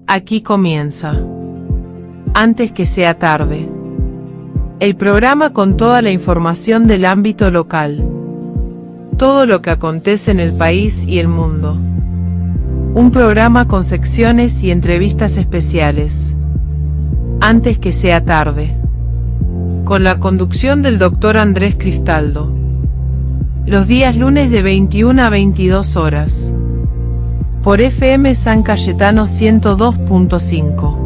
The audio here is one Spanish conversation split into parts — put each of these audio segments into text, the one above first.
Aquí comienza. Antes que sea tarde. El programa con toda la información del ámbito local. Todo lo que acontece en el país y el mundo. Un programa con secciones y entrevistas especiales. Antes que sea tarde. Con la conducción del Dr. Andrés Cristaldo. Los días lunes de 21 a 22 horas. Por FM San Cayetano 102.5.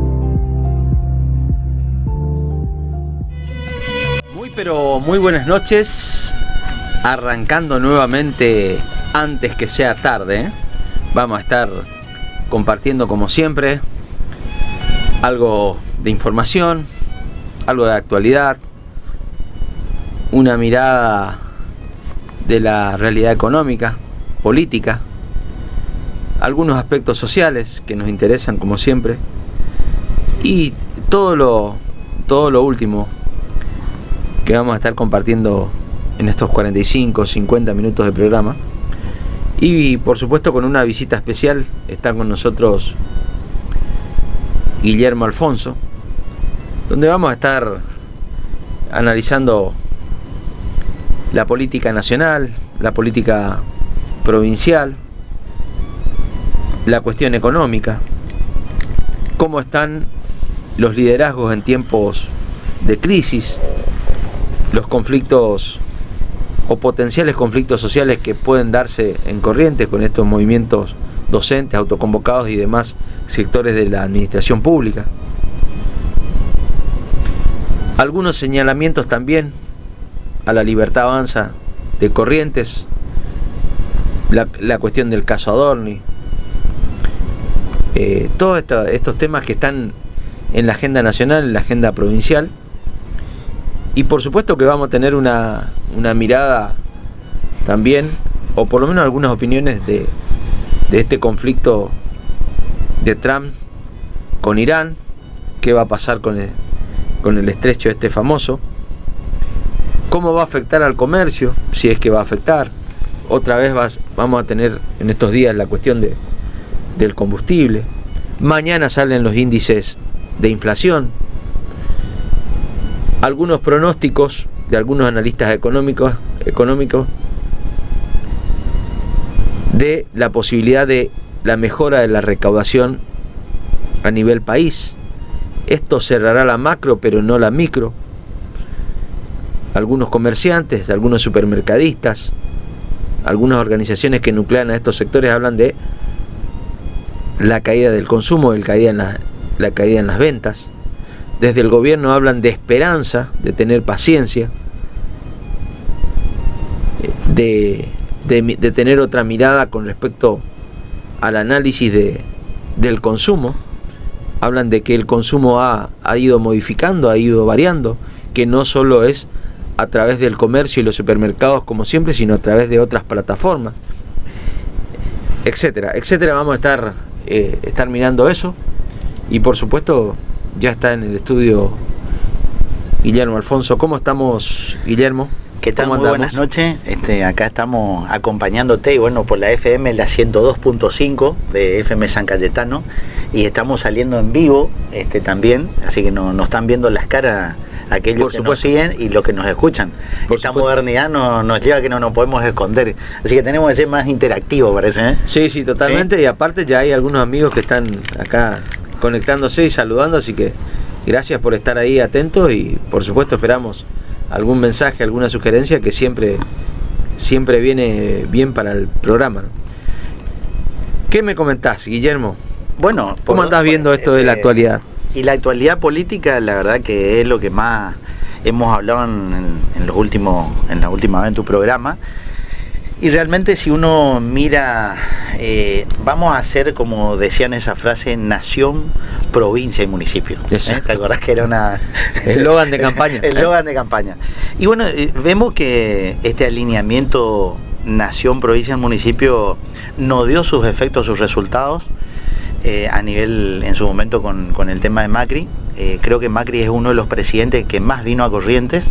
Muy buenas noches. Arrancando nuevamente antes que sea tarde. Vamos a estar compartiendo como siempre algo de información, algo de actualidad, una mirada de la realidad económica, política, algunos aspectos sociales que nos interesan como siempre y todo lo último que vamos a estar compartiendo en estos 45, 50 minutos de programa. Y por supuesto con una visita especial está con nosotros Guillermo Alfonso, donde vamos a estar analizando la política nacional, la política provincial, la cuestión económica, cómo están los liderazgos en tiempos de crisis, los conflictos o potenciales conflictos sociales que pueden darse en Corrientes con estos movimientos docentes, autoconvocados y demás sectores de la administración pública. Algunos señalamientos también a la Libertad Avanza de Corrientes, la cuestión del caso Adorni, todos estos temas que están en la agenda nacional, en la agenda provincial. Y por supuesto que vamos a tener una mirada también, o por lo menos algunas opiniones de este conflicto de Trump con Irán, qué va a pasar con el estrecho este famoso, cómo va a afectar al comercio, si es que va a afectar. Otra vez vamos a tener en estos días la cuestión del combustible. Mañana salen los índices de inflación. Algunos pronósticos de algunos analistas económicos de la posibilidad de la mejora de la recaudación a nivel país. Esto cerrará la macro pero no la micro. Algunos comerciantes, algunos supermercadistas, algunas organizaciones que nuclean a estos sectores hablan de la caída del consumo, la caída en las ventas. Desde el gobierno hablan de esperanza, de tener paciencia, de tener otra mirada con respecto al análisis del consumo. Hablan de que el consumo ha ido modificando, ha ido variando, que no solo es a través del comercio y los supermercados como siempre, sino a través de otras plataformas, etcétera, etcétera. Vamos a estar mirando eso. Y por supuesto ya está en el estudio Guillermo Alfonso. ¿Cómo estamos, Guillermo? ¿Qué tal? Muy buenas noches. Acá estamos acompañándote, y bueno, por la FM, la 102.5 de FM San Cayetano, y estamos saliendo en vivo también, así que nos están viendo las caras aquellos que nos siguen y los que nos escuchan. Esta modernidad nos lleva a que no nos podemos esconder, así que tenemos que ser más interactivos, parece, ¿eh? Sí, totalmente. ¿Sí? Y aparte ya hay algunos amigos que están acá conectándose y saludando, así que gracias por estar ahí atentos, y por supuesto esperamos algún mensaje, alguna sugerencia, que siempre viene bien para el programa, ¿no? ¿Qué me comentás, Guillermo? Bueno, ¿cómo andás viendo esto de la actualidad? Y la actualidad política, la verdad que es lo que más hemos hablado en la última vez en tu programa. Y realmente, si uno mira, vamos a hacer, como decían esa frase, nación, provincia y municipio. ¿Te acordás que era una eslogan de campaña? Eslogan de campaña. Y bueno, vemos que este alineamiento nación, provincia y municipio no dio sus efectos, sus resultados a nivel, en su momento, con el tema de Macri. Creo que Macri es uno de los presidentes que más vino a Corrientes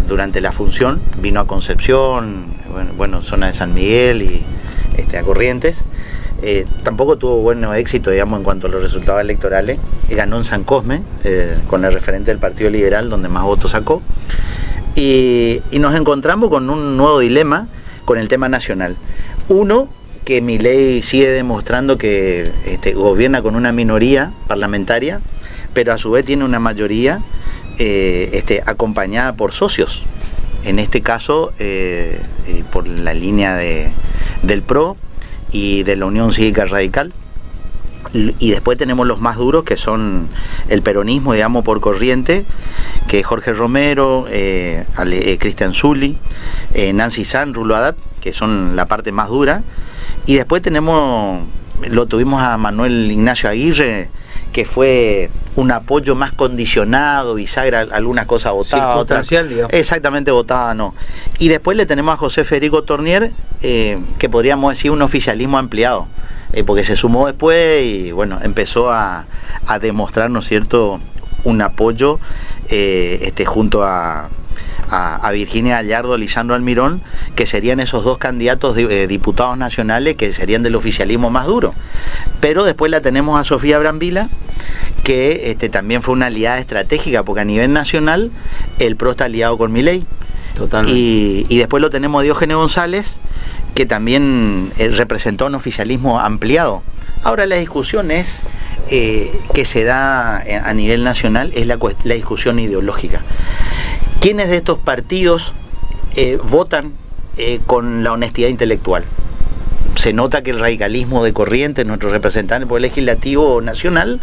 durante la función. Vino a Concepción, bueno, zona de San Miguel y a Corrientes. tampoco tuvo buen éxito, digamos, en cuanto a los resultados electorales. Ganó en San Cosme, con el referente del Partido Liberal, donde más votos sacó. Y nos encontramos con un nuevo dilema con el tema nacional. Uno, que Milei sigue demostrando que gobierna con una minoría parlamentaria, pero a su vez tiene una mayoría acompañada por socios. En este caso, por la línea del PRO y de la Unión Cívica Radical. Y después tenemos los más duros, que son el peronismo, digamos, por corriente, que es Jorge Romero, Cristian Zulli, Nancy San, Rulo Haddad, que son la parte más dura. Y después tuvimos a Manuel Ignacio Aguirre, que fue un apoyo más condicionado, bisagra, algunas cosas votadas. Circunstancial, digamos. Exactamente, votada no. Y después le tenemos a José Federico Tornier, que podríamos decir un oficialismo ampliado, porque se sumó después y bueno, empezó a demostrar, ¿no es cierto?, un apoyo junto a Virginia Gallardo, Lisandro Almirón, que serían esos dos candidatos diputados nacionales que serían del oficialismo más duro. Pero después la tenemos a Sofía Brambila, que también fue una aliada estratégica, porque a nivel nacional el PRO está aliado con Milei. Totalmente. Y después lo tenemos a Diógenes González, que también representó un oficialismo ampliado. Ahora la discusión es que se da a nivel nacional, es la discusión ideológica. ¿Quiénes de estos partidos votan con la honestidad intelectual? Se nota que el radicalismo de corriente, nuestros representantes por el legislativo nacional,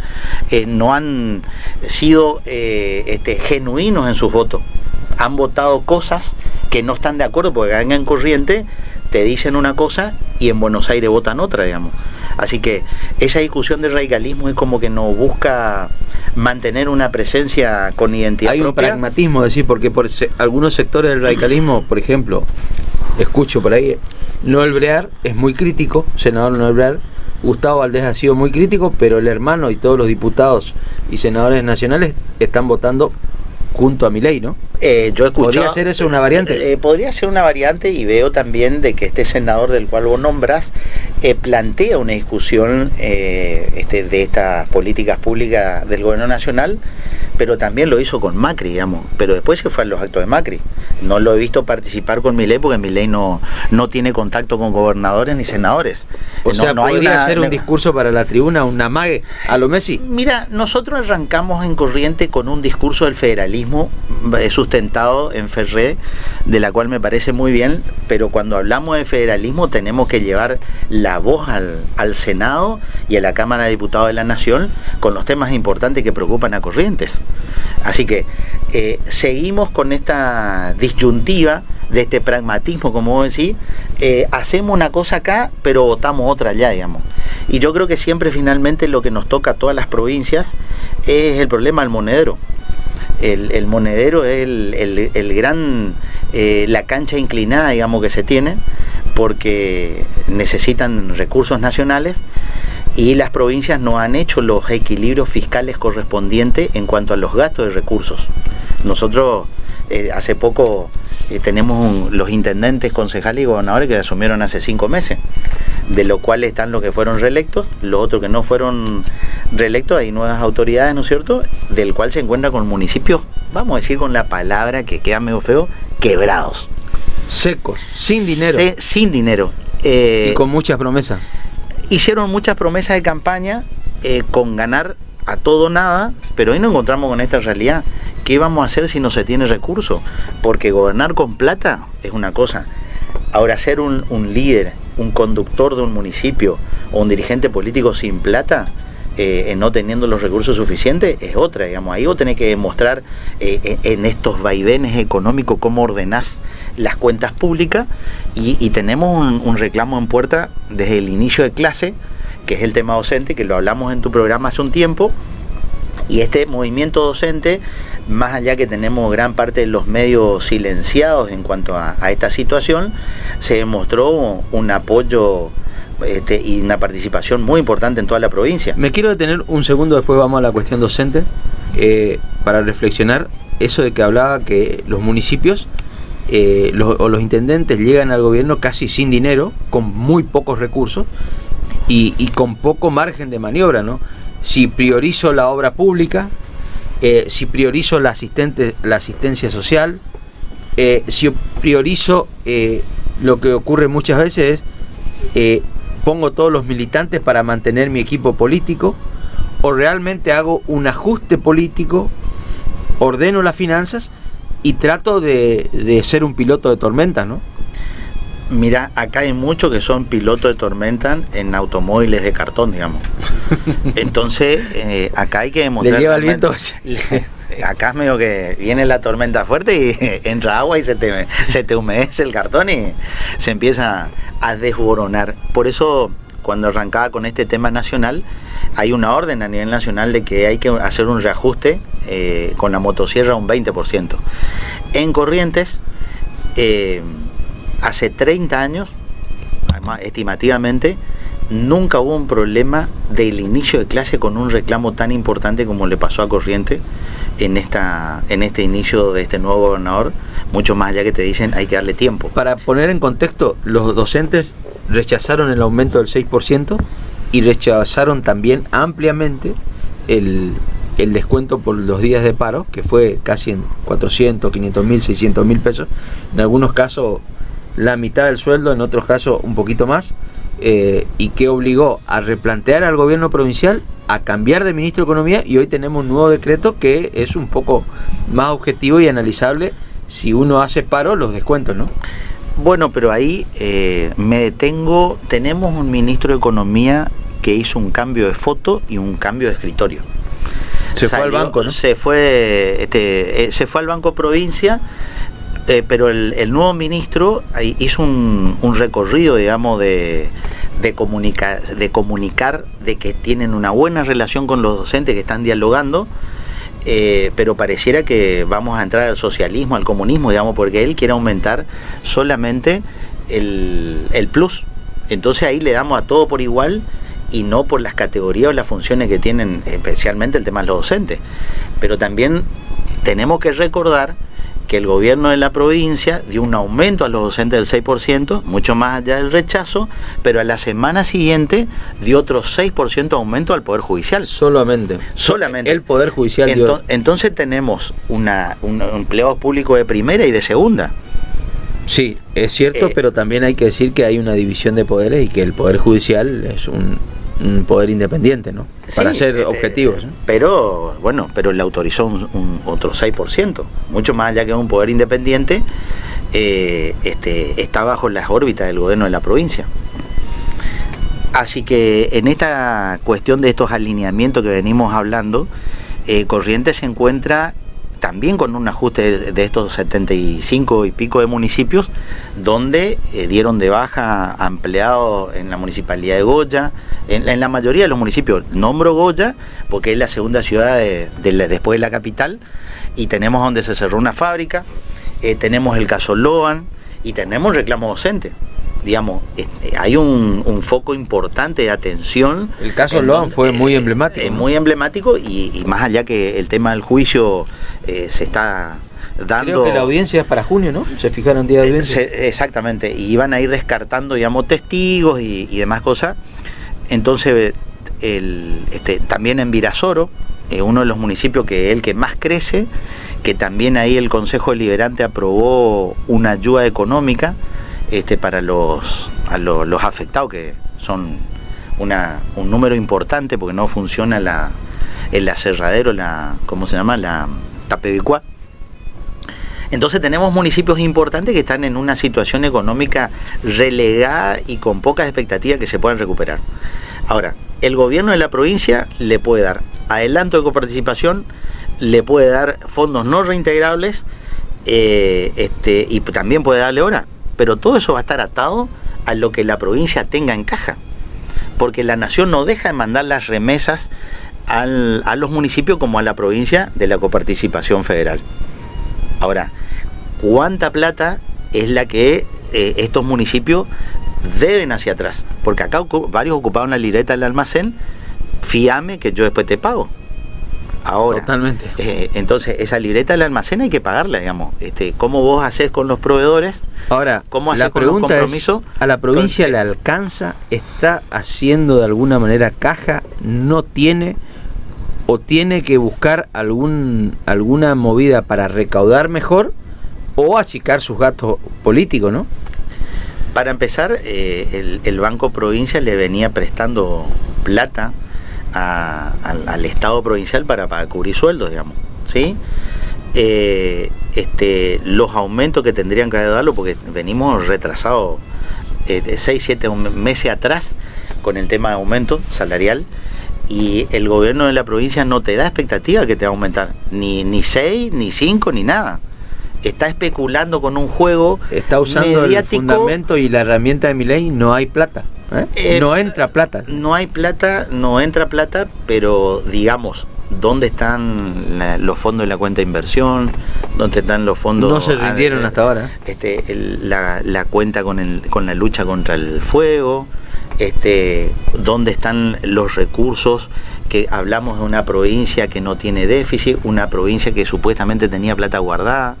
no han sido genuinos en sus votos. Han votado cosas que no están de acuerdo, porque acá en corriente te dicen una cosa y en Buenos Aires votan otra, digamos. Así que esa discusión del radicalismo es como que no busca mantener una presencia con identidad propia. Hay un pragmatismo, decir, porque por algunos sectores del radicalismo, por ejemplo, escucho por ahí, Noel Brear es muy crítico, senador Noel Brear, Gustavo Valdés ha sido muy crítico, pero el hermano y todos los diputados y senadores nacionales están votando junto a Milei, ¿no? Yo escucho, ¿podría ser eso una variante? Podría ser una variante, y veo también de que este senador del cual vos nombras plantea una discusión de estas políticas públicas del gobierno nacional, pero también lo hizo con Macri, digamos, pero después se fue a los actos de Macri. No lo he visto participar con Milei, porque Milei no tiene contacto con gobernadores ni senadores. O sea, ¿podría ser un discurso para la tribuna, un amague a lo Messi? Mira, nosotros arrancamos en corriente con un discurso del federalismo sustentado en Ferré, de la cual me parece muy bien, pero cuando hablamos de federalismo tenemos que llevar la voz al Senado y a la Cámara de Diputados de la Nación con los temas importantes que preocupan a Corrientes. Así que seguimos con esta disyuntiva de este pragmatismo, como vos decís, hacemos una cosa acá, pero votamos otra allá, digamos. Y yo creo que siempre finalmente lo que nos toca a todas las provincias es el problema del monedero. El monedero es el gran, la cancha inclinada, digamos, que se tiene, porque necesitan recursos nacionales y las provincias no han hecho los equilibrios fiscales correspondientes en cuanto a los gastos de recursos. Nosotros hace poco tenemos los intendentes, concejales y gobernadores que asumieron hace 5 meses, de los cuales están los que fueron reelectos, los otros que no fueron reelectos, hay nuevas autoridades, ¿no es cierto?, del cual se encuentra con municipios, vamos a decir con la palabra que queda medio feo, quebrados. Secos, sin dinero. Sin dinero. Y con muchas promesas. Hicieron muchas promesas de campaña con ganar a todo o nada, pero hoy nos encontramos con esta realidad. ¿Qué vamos a hacer si no se tiene recursos? Porque gobernar con plata es una cosa. Ahora, ser un líder, un conductor de un municipio o un dirigente político sin plata, no teniendo los recursos suficientes, es otra, digamos. Ahí vos tenés que demostrar en estos vaivenes económicos cómo ordenás las cuentas públicas, y tenemos un reclamo en puerta desde el inicio de clase, que es el tema docente, que lo hablamos en tu programa hace un tiempo. Y este movimiento docente, más allá que tenemos gran parte de los medios silenciados en cuanto a esta situación, se demostró un apoyo y una participación muy importante en toda la provincia. Me quiero detener un segundo, después vamos a la cuestión docente, para reflexionar eso de que hablaba que los municipios o los intendentes llegan al gobierno casi sin dinero, con muy pocos recursos, y con poco margen de maniobra, ¿no? Si priorizo la obra pública, si priorizo la asistencia social, si priorizo lo que ocurre muchas veces es pongo todos los militantes para mantener mi equipo político, o realmente hago un ajuste político, ordeno las finanzas y trato de ser un piloto de tormenta, ¿no? Mira, acá hay muchos que son pilotos de tormenta en automóviles de cartón, digamos. Entonces, acá hay que demostrar... Le lleva el viento. Acá es medio que viene la tormenta fuerte y entra agua y se te humedece el cartón y se empieza a desboronar. Por eso, cuando arrancaba con este tema nacional, hay una orden a nivel nacional de que hay que hacer un reajuste con la motosierra un 20%. En Corrientes, hace 30 años, estimativamente, nunca hubo un problema del inicio de clase con un reclamo tan importante como le pasó a Corrientes en este inicio de este nuevo gobernador, mucho más allá que te dicen hay que darle tiempo. Para poner en contexto, los docentes rechazaron el aumento del 6% y rechazaron también ampliamente el descuento por los días de paro, que fue casi en 400, 500 mil, 600 mil pesos, en algunos casos la mitad del sueldo, en otros casos un poquito más, y que obligó a replantear al gobierno provincial a cambiar de ministro de Economía, y hoy tenemos un nuevo decreto que es un poco más objetivo y analizable si uno hace paro los descuentos, ¿no? Bueno, pero ahí me detengo. Tenemos un ministro de Economía que hizo un cambio de foto y un cambio de escritorio. Se fue al banco, ¿no? Se fue al Banco Provincia, pero el nuevo ministro hizo un recorrido, digamos, de comunicar de que tienen una buena relación con los docentes, que están dialogando, pero pareciera que vamos a entrar al socialismo, al comunismo, digamos, porque él quiere aumentar solamente el plus. Entonces ahí le damos a todo por igual y no por las categorías o las funciones que tienen, especialmente el tema de los docentes. Pero también tenemos que recordar que el gobierno de la provincia dio un aumento a los docentes del 6%, mucho más allá del rechazo, pero a la semana siguiente dio otro 6% aumento al Poder Judicial. Solamente. El Poder Judicial dio... Entonces tenemos un empleado público de primera y de segunda. Sí, es cierto, pero también hay que decir que hay una división de poderes y que el Poder Judicial es un poder independiente, ¿no? Para ser objetivos, ¿no? Pero le autorizó un otro 6%, mucho más allá que un poder independiente, está bajo las órbitas del gobierno de la provincia. Así que en esta cuestión de estos alineamientos que venimos hablando, Corrientes se encuentra también con un ajuste de estos 75 y pico de municipios, donde dieron de baja a empleados en la municipalidad de Goya, en la mayoría de los municipios. Nombro Goya porque es la segunda ciudad después de la capital, y tenemos donde se cerró una fábrica, tenemos el caso Loan y tenemos reclamo docente. Digamos, hay un foco importante de atención. El caso Loan fue muy emblemático. Muy emblemático, y más allá que el tema del juicio se está dando... Creo que la audiencia es para junio, ¿no? Se fijaron día de audiencia. Exactamente, y iban a ir descartando, digamos, testigos y demás cosas. Entonces, también en Virasoro, uno de los municipios que es el que más crece, que también ahí el Consejo Deliberante aprobó una ayuda económica para los afectados, que son un número importante porque no funciona el aserradero, ¿cómo se llama? La Tapebicuá. Entonces tenemos municipios importantes que están en una situación económica relegada y con pocas expectativas que se puedan recuperar. Ahora, el gobierno de la provincia le puede dar adelanto de coparticipación, le puede dar fondos no reintegrables, y también puede darle hora. Pero todo eso va a estar atado a lo que la provincia tenga en caja, porque la nación no deja de mandar las remesas a los municipios como a la provincia de la coparticipación federal. Ahora, ¿cuánta plata es la que estos municipios deben hacia atrás? Porque acá varios ocuparon la libreta del almacén, fíame que yo después te pago. ahora. Totalmente. Entonces, esa libreta la almacena hay que pagarla, digamos. ¿Cómo vos haces con los proveedores? Ahora, ¿cómo haces la con los pregunta es, compromisos? ¿a la provincia le alcanza? ¿Está haciendo de alguna manera caja? ¿No tiene? ¿O tiene que buscar alguna movida para recaudar mejor? ¿O achicar sus gastos políticos, no? Para empezar, el Banco Provincia le venía prestando plata al Estado provincial para cubrir sueldos, digamos, ¿sí? Los aumentos que tendrían que darlo, porque venimos retrasados 6-7 meses atrás con el tema de aumento salarial, y el gobierno de la provincia no te da expectativa que te va a aumentar, ni 6, ni 5, ni nada. Está especulando con un juego. Está usando mediático, el fundamento y la herramienta de mi ley, no hay plata. No entra plata. No hay plata, no entra plata, pero digamos, ¿dónde están los fondos de la cuenta de inversión? ¿Dónde están los fondos? No se rindieron hasta ahora. La cuenta con la lucha contra el fuego. ¿Dónde están los recursos? Que hablamos de una provincia que no tiene déficit, una provincia que supuestamente tenía plata guardada.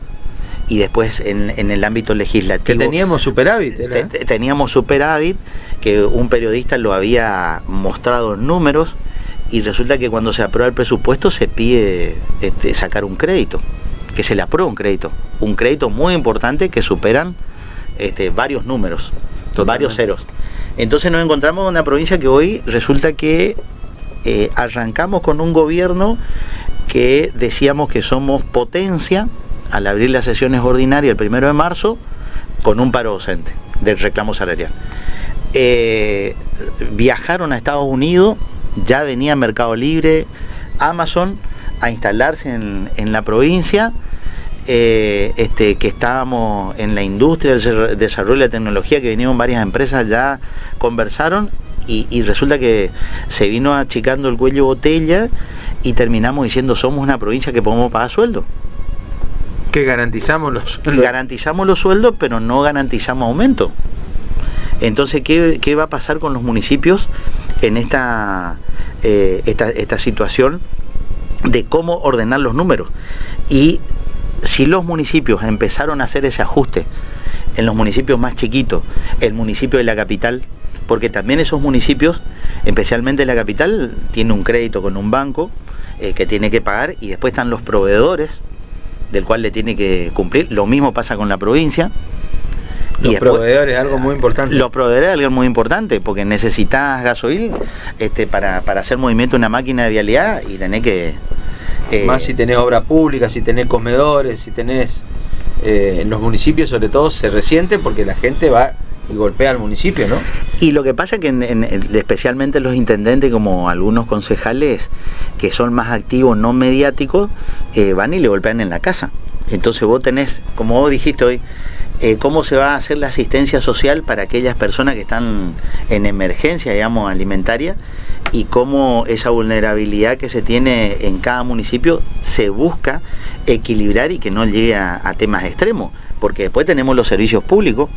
Y después en el ámbito legislativo... Que teníamos superávit. Teníamos superávit, que un periodista lo había mostrado en números, y resulta que cuando se aprueba el presupuesto se pide sacar un crédito, que se le aprueba un crédito muy importante que superan varios números, totalmente, varios ceros. Entonces nos encontramos en una provincia que hoy resulta que arrancamos con un gobierno que decíamos que somos potencia al abrir las sesiones ordinarias el 1 de marzo, con un paro docente del reclamo salarial. Viajaron a Estados Unidos, ya venía Mercado Libre, Amazon, a instalarse en la provincia, que estábamos en la industria del desarrollo de la tecnología, que vinieron varias empresas, ya conversaron, y resulta que se vino achicando el cuello botella, y terminamos diciendo, somos una provincia que podemos pagar sueldo. Que garantizamos los sueldos, pero no garantizamos aumento. Entonces, ¿qué va a pasar con los municipios en esta situación de cómo ordenar los números? Y si los municipios empezaron a hacer ese ajuste en los municipios más chiquitos, el municipio de la capital, porque también esos municipios, especialmente la capital, tiene un crédito con un banco que tiene que pagar, y después están los proveedores del cual le tiene que cumplir. Lo mismo pasa con la provincia. Los proveedores es algo muy importante. Los proveedores es algo muy importante, porque necesitas gasoil para hacer movimiento en una máquina de vialidad, y tenés que... más si tenés obra pública, si tenés comedores, si tenés... en los municipios sobre todo se resiente porque la gente va y golpea al municipio, ¿no? Y lo que pasa es que especialmente los intendentes, como algunos concejales que son más activos, no mediáticos, van y le golpean en la casa. Entonces vos tenés, como vos dijiste hoy, cómo se va a hacer la asistencia social para aquellas personas que están en emergencia, digamos, alimentaria, y cómo esa vulnerabilidad que se tiene en cada municipio se busca equilibrar y que no llegue a temas extremos, porque después tenemos los servicios públicos,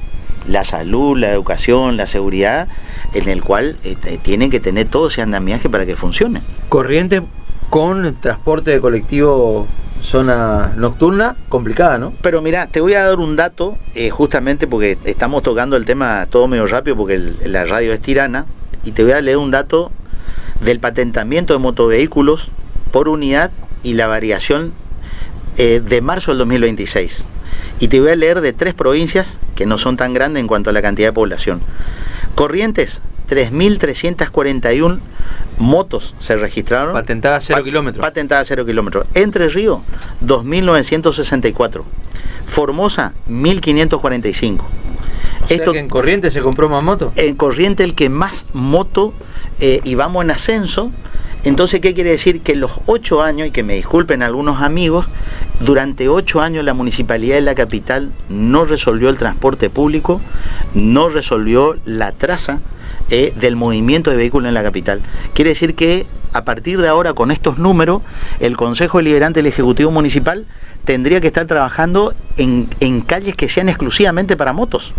la salud, la educación, la seguridad, en el cual tienen que tener todo ese andamiaje para que funcione. Corrientes con transporte de colectivo zona nocturna, complicada, ¿no? Pero mira, te voy a dar un dato, justamente porque estamos tocando el tema todo medio rápido, porque la radio es tirana, y te voy a leer un dato del patentamiento de motovehículos por unidad y la variación de marzo del 2026. Y te voy a leer de 3 provincias que no son tan grandes en cuanto a la cantidad de población. Corrientes, 3.341 motos se registraron. Patentadas 0 kilómetros. Patentadas 0 kilómetros. Entre Ríos, 2.964. Formosa, 1.545. Esto que en Corrientes se compró más moto. En Corrientes el que más moto, y vamos en ascenso. Entonces, ¿qué quiere decir? Que en los 8 años, y que me disculpen algunos amigos, durante 8 años la Municipalidad de la Capital no resolvió el transporte público, no resolvió la traza del movimiento de vehículos en la capital. Quiere decir que a partir de ahora, con estos números, el Consejo Deliberante del Ejecutivo Municipal tendría que estar trabajando en calles que sean exclusivamente para motos,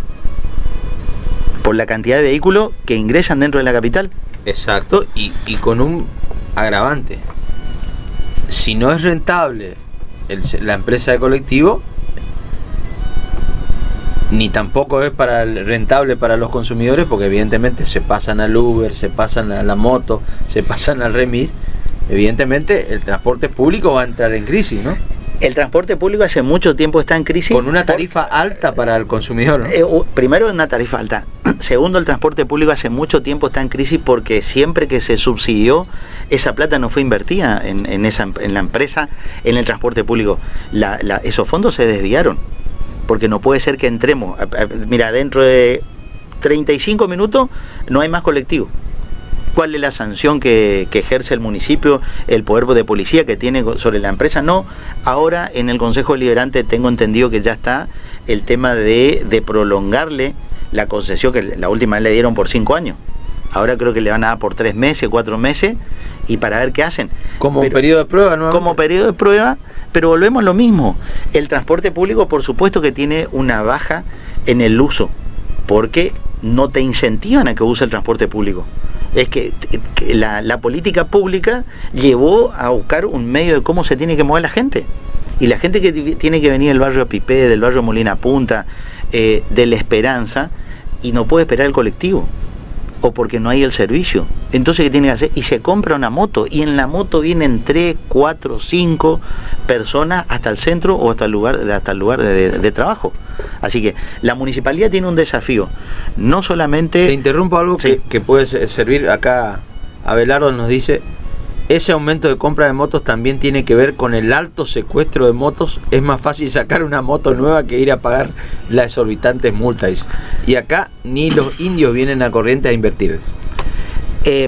por la cantidad de vehículos que ingresan dentro de la capital. Exacto, y con un agravante. si no es rentable la empresa de colectivo, ni tampoco es rentable para los consumidores, porque evidentemente se pasan al Uber, se pasan a la moto, se pasan al remis. Evidentemente el transporte público va a entrar en crisis, ¿no? El transporte público hace mucho tiempo está en crisis. Con una tarifa alta para el consumidor, ¿no? Primero, una tarifa alta. Segundo, el transporte público hace mucho tiempo está en crisis porque siempre que se subsidió, esa plata no fue invertida en la empresa, en el transporte público. Esos fondos se desviaron. Porque no puede ser que entremos. Mira, dentro de 35 minutos no hay más colectivo. ¿Cuál es la sanción que ejerce el municipio, el poder de policía que tiene sobre la empresa? No, ahora en el Consejo Deliberante tengo entendido que ya está el tema de prolongarle la concesión, que la última vez le dieron por 5 años. Ahora creo que le van a dar por 3 meses, 4 meses, y para ver qué hacen. Como un periodo de prueba, ¿no? Como periodo de prueba, pero volvemos a lo mismo. El transporte público, por supuesto que tiene una baja en el uso, porque no te incentivan a que use el transporte público. Es que la política pública llevó a buscar un medio de cómo se tiene que mover la gente. Y la gente que tiene que venir del barrio Pipé, del barrio Molina Punta, de La Esperanza, y no puede esperar el colectivo, o porque no hay el servicio. Entonces, ¿qué tiene que hacer? Y se compra una moto, y en la moto vienen 3, 4, 5 personas hasta el centro o hasta el lugar de trabajo. Así que la municipalidad tiene un desafío, no solamente... Te interrumpo algo sí, que puede servir acá. Abelardo nos dice: ese aumento de compra de motos también tiene que ver con el alto secuestro de motos. Es más fácil sacar una moto nueva que ir a pagar las exorbitantes multas. Y acá ni los indios vienen a Corrientes a invertir.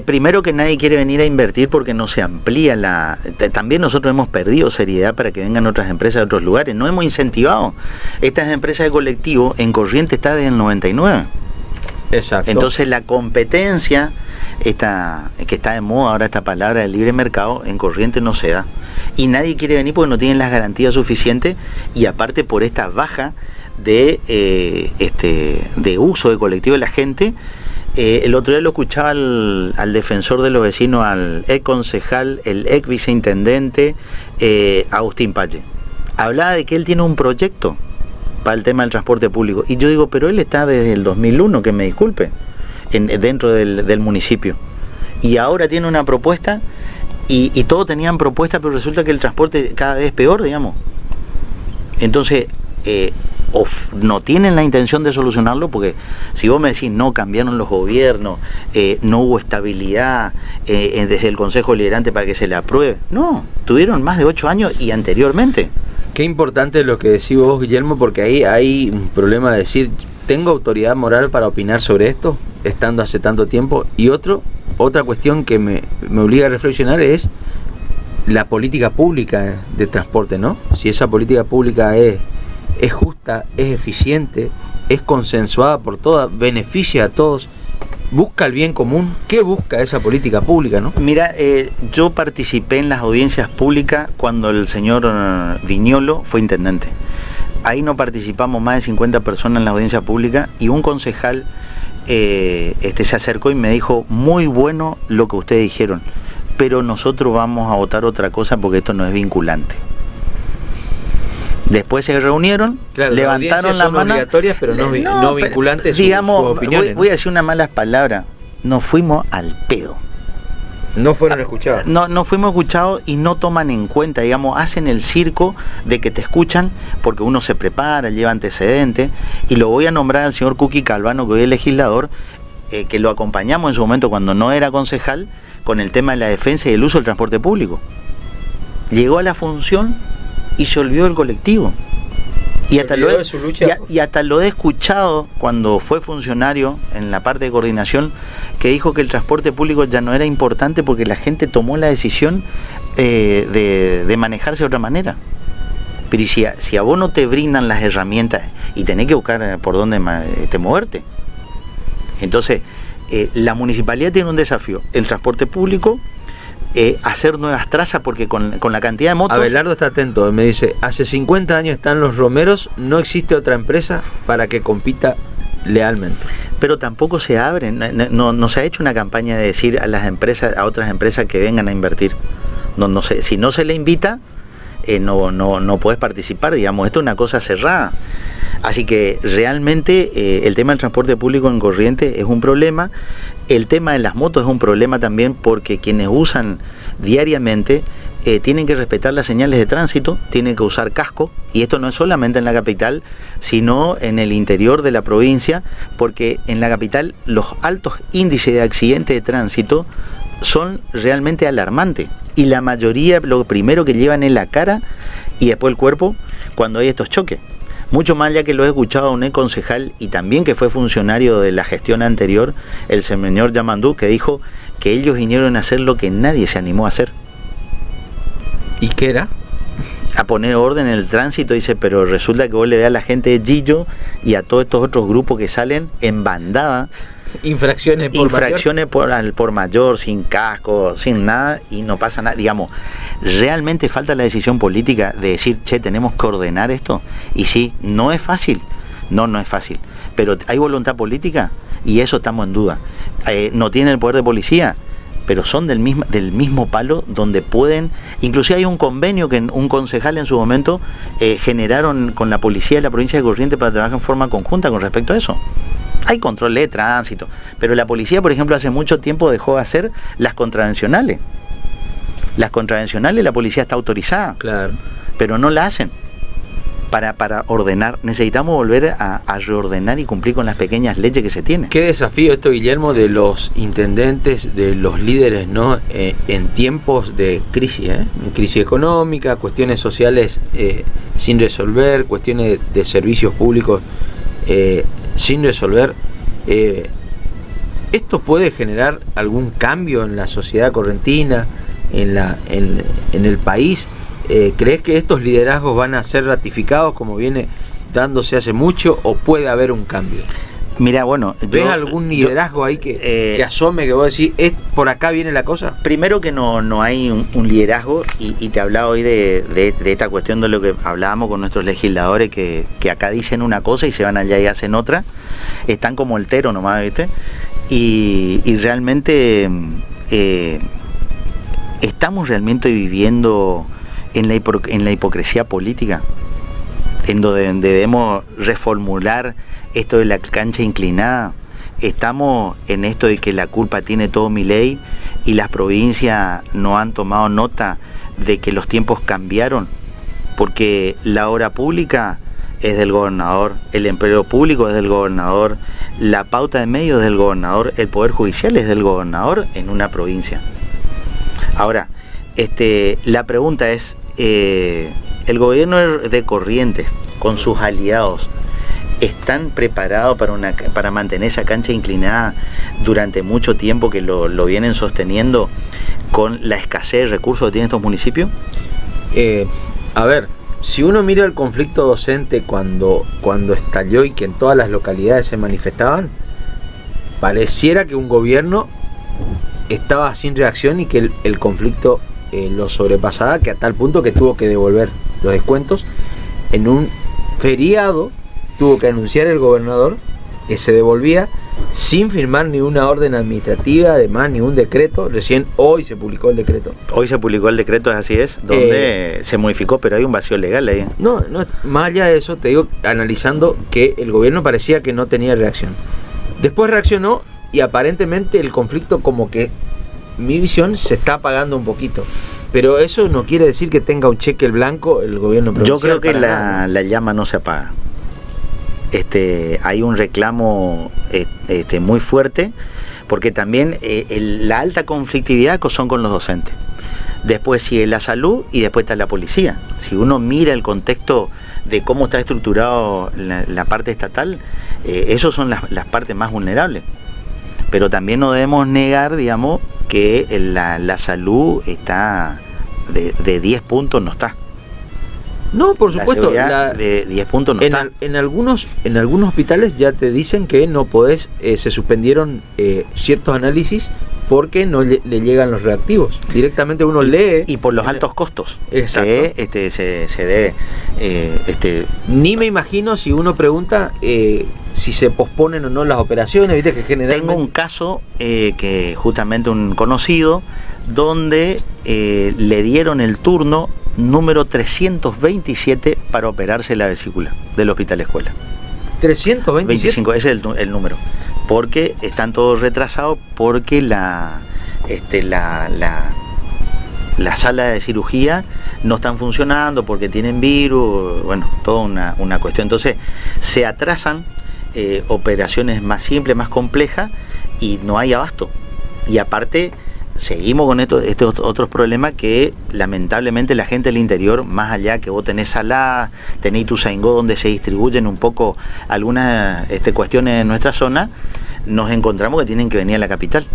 Primero, que nadie quiere venir a invertir porque no se amplía también nosotros hemos perdido seriedad para que vengan otras empresas de otros lugares. No hemos incentivado. Estas empresas de colectivo en Corrientes está desde el 99. Exacto. Entonces la competencia, que está de moda ahora esta palabra del libre mercado, en Corrientes no se da. Y nadie quiere venir porque no tienen las garantías suficientes, y aparte por esta baja de uso de colectivo de la gente. El otro día lo escuchaba al defensor de los vecinos, al ex concejal, el ex viceintendente, Agustín Pache. Hablaba de que él tiene un proyecto para el tema del transporte público. Y yo digo, pero él está desde el 2001, que me disculpe, dentro del municipio. Y ahora tiene una propuesta, y todos tenían propuesta, pero resulta que el transporte cada vez es peor, digamos. Entonces, o no tienen la intención de solucionarlo, porque si vos me decís, no, cambiaron los gobiernos, no hubo estabilidad desde el Consejo Deliberante para que se le apruebe. No, tuvieron más de 8 años y anteriormente. Qué importante lo que decís vos, Guillermo, porque ahí hay un problema de decir, ¿tengo autoridad moral para opinar sobre esto, estando hace tanto tiempo? Y otra cuestión que me obliga a reflexionar es la política pública de transporte, ¿no? Si esa política pública es justa, es eficiente, es consensuada por todas, beneficia a todos, busca el bien común. ¿Qué busca esa política pública, no? Mira, yo participé en las audiencias públicas cuando el señor Viñolo fue intendente. Ahí no participamos más de 50 personas en la audiencia pública, y un concejal se acercó y me dijo: muy bueno lo que ustedes dijeron, pero nosotros vamos a votar otra cosa porque esto no es vinculante. Después se reunieron, claro, levantaron la mano. Obligatorias, pero no vinculantes. Digamos, sus opiniones, voy a decir unas malas palabras. Nos fuimos al pedo. No fueron escuchados. No fuimos escuchados, y no toman en cuenta, digamos, hacen el circo de que te escuchan porque uno se prepara, lleva antecedentes. Y lo voy a nombrar al señor Cuqui Calvano, que hoy es legislador, que lo acompañamos en su momento cuando no era concejal, con el tema de la defensa y el uso del transporte público. Llegó a la función y se olvidó del colectivo. Y hasta lo he escuchado cuando fue funcionario en la parte de coordinación, que dijo que el transporte público ya no era importante porque la gente tomó la decisión de manejarse de otra manera. Pero si a vos no te brindan las herramientas y tenés que buscar por dónde moverte. Entonces, la municipalidad tiene un desafío: el transporte público, hacer nuevas trazas, porque con la cantidad de motos... Abelardo está atento, me dice: hace 50 años están los romeros, no existe otra empresa para que compita lealmente. Pero tampoco se abren, no se ha hecho una campaña de decir a las empresas, a otras empresas, que vengan a invertir. no sé, si no se le invita, no puedes participar, digamos, esto es una cosa cerrada. Así que realmente el tema del transporte público en Corrientes es un problema. El tema de las motos es un problema también porque quienes usan diariamente tienen que respetar las señales de tránsito, tienen que usar casco, y esto no es solamente en la capital, sino en el interior de la provincia, porque en la capital los altos índices de accidentes de tránsito son realmente alarmantes, y la mayoría lo primero que llevan es la cara y después el cuerpo cuando hay estos choques. Mucho más ya que lo he escuchado a un concejal y también que fue funcionario de la gestión anterior, el señor Yamandú, que dijo que ellos vinieron a hacer lo que nadie se animó a hacer. ¿Y qué era? A poner orden en el tránsito, dice, pero resulta que vos le veas a la gente de Gillo y a todos estos otros grupos que salen en bandada. Infracciones por mayor, sin casco, sin nada, y no pasa nada. Digamos, realmente falta la decisión política de decir, che, tenemos que ordenar esto. Y sí, no es fácil, no es fácil, pero hay voluntad política y eso estamos en duda. No tienen el poder de policía, pero son del mismo palo donde pueden. Inclusive hay un convenio que un concejal en su momento generaron con la policía de la provincia de Corrientes para trabajar en forma conjunta con respecto a eso. Hay control de tránsito, pero la policía, por ejemplo, hace mucho tiempo dejó de hacer las contravencionales. Las contravencionales la policía está autorizada, claro, pero no la hacen. Para ordenar, necesitamos volver a reordenar y cumplir con las pequeñas leyes que se tienen. Qué desafío esto, Guillermo, de los intendentes, de los líderes, ¿no? En tiempos de crisis, crisis económica, cuestiones sociales sin resolver, cuestiones de servicios públicos sin resolver. ¿Esto puede generar algún cambio en la sociedad correntina, en el país? ¿Crees que estos liderazgos van a ser ratificados como viene dándose hace mucho, o puede haber un cambio? Mira, bueno, ¿ves algún liderazgo ahí que asome, que vos decís, por acá viene la cosa? Primero que no hay un liderazgo, y te hablaba hoy de esta cuestión de lo que hablábamos con nuestros legisladores, que acá dicen una cosa y se van allá y hacen otra. Están como el tero nomás, ¿viste? Y realmente estamos realmente viviendo en la hipocresía política, en donde debemos reformular esto de la cancha inclinada. Estamos en esto de que la culpa tiene todo Milei y las provincias no han tomado nota de que los tiempos cambiaron, porque la obra pública es del gobernador, el empleo público es del gobernador, la pauta de medios es del gobernador, el poder judicial es del gobernador en una provincia. Ahora, la pregunta es, el gobierno de Corrientes con sus aliados están preparados para mantener esa cancha inclinada durante mucho tiempo, que lo vienen sosteniendo con la escasez de recursos que tienen estos municipios? A ver, si uno mira el conflicto docente cuando estalló y que en todas las localidades se manifestaban, pareciera que un gobierno estaba sin reacción y que el conflicto lo sobrepasaba, que a tal punto que tuvo que devolver los descuentos. En un feriado tuvo que anunciar el gobernador que se devolvía sin firmar ni una orden administrativa, además ni un decreto. Recién hoy se publicó el decreto. Hoy se publicó el decreto, así es, donde se modificó, pero hay un vacío legal ahí. No, más allá de eso, te digo, analizando que el gobierno parecía que no tenía reacción. Después reaccionó y aparentemente el conflicto, como que mi visión, se está apagando un poquito. Pero eso no quiere decir que tenga un cheque en blanco el gobierno provincial. Yo creo que la llama no se apaga. Hay un reclamo muy fuerte, porque también la alta conflictividad son con los docentes. Después sigue la salud y después está la policía. Si uno mira el contexto de cómo está estructurado la parte estatal, esos son las partes más vulnerables. Pero también no debemos negar, digamos, que la salud está de 10 puntos, no está. No, por supuesto, de 10 puntos no está. En algunos hospitales ya te dicen que no podés, se suspendieron ciertos análisis porque no le llegan los reactivos. Directamente uno lee. Y por los altos costos. Exacto. Que se debe. Ni me imagino si uno pregunta si se posponen o no las operaciones, viste que generalmente... Tengo un caso que justamente un conocido, donde le dieron el turno número 327 para operarse la vesícula del Hospital Escuela. 327. 25, ese es el número. Porque están todos retrasados, porque la sala de cirugía no están funcionando, porque tienen virus, bueno, toda una cuestión. Entonces se atrasan operaciones más simples, más complejas, y no hay abasto. Y aparte seguimos con estos otros problemas que lamentablemente la gente del interior, más allá que vos tenés Salá, tenés Ituzaingó, donde se distribuyen un poco algunas cuestiones en nuestra zona, nos encontramos que tienen que venir a la capital.